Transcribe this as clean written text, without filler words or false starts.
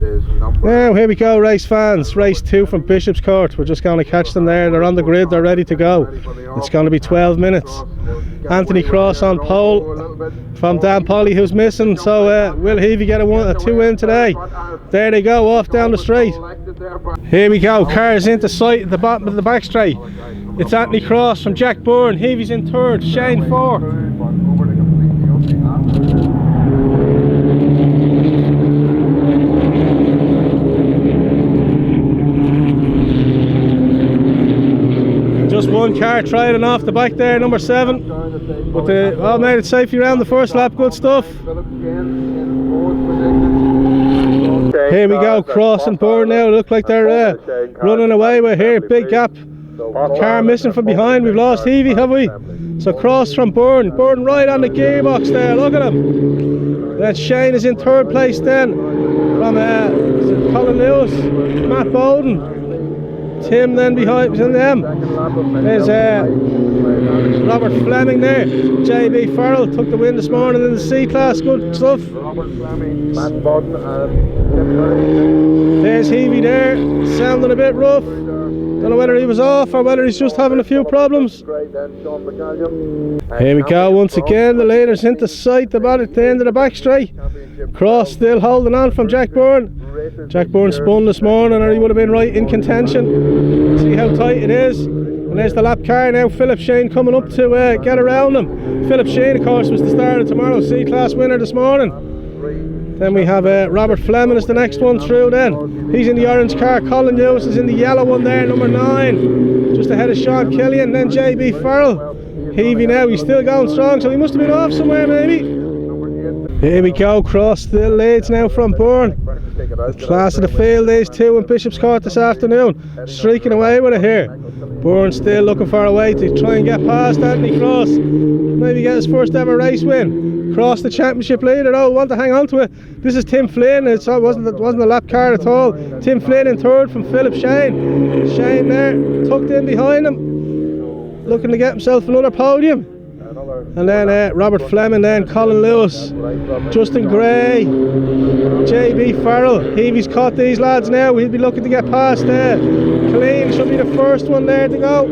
Now here we go, race fans. Race 2 from Bishopscourt. We're just going to catch them there. They're on the grid, they're ready to go. It's going to be 12 minutes. Anthony Cross on pole from Dan Polly, who's missing. So will Heavey get a 2 win today? There they go, off down the straight. Here we go, cars into sight at the bottom of the back straight. It's Anthony Cross from Jack Byrne. Heavey's in third, Shane 4. Just one car trying off the back there, number 7. But they all made it safely around the first lap, good stuff. Here we go, Cross and Byrne now. Look like they're running away with here, big gap. Car missing from behind, we've lost Heavey, have we? So Cross from Byrne, Byrne right on the gearbox there, look at him. Then Shane is in third place then, from Colin Lewis, Matt Bowden. Tim then behind them. There's Robert Fleming there. JB Farrell took the win this morning in the C class, good stuff. There's Heavey there, sounding a bit rough. Don't know whether he was off or whether he's just having a few problems. Here we go once again, the leaders into sight about at the end of the back straight. Cross still holding on from Jack Byrne. Jack Byrne spun this morning or he would have been right in contention. See how tight it is. And there's the lap car now, Philip Shane coming up to get around him. Philip Shane of course was the start of tomorrow's C-Class winner this morning. Then we have Robert Fleming is the next one through then. He's in the orange car, Colin Lewis is in the yellow one there, number 9. Just ahead of Sean Killian, then JB Farrell. Heavey now, he's still going strong, so he must have been off somewhere maybe. Here we go, Cross still leads now from Byrne. The class of the field, these two in Bishopscourt this afternoon. Streaking away with it here. Byrne still looking for a way to try and get past Anthony Cross. Maybe get his first ever race win. Cross the championship leader though, want to hang on to it. This is Tim Flynn, it wasn't a lap car at all. Tim Flynn in third from Philip Shane. Shane there, tucked in behind him. Looking to get himself another podium. And then Robert Fleming then, Colin Lewis, Justin Gray, JB Farrell. Heavey's caught these lads now, he'll be looking to get past there. Colleen should be the first one there to go.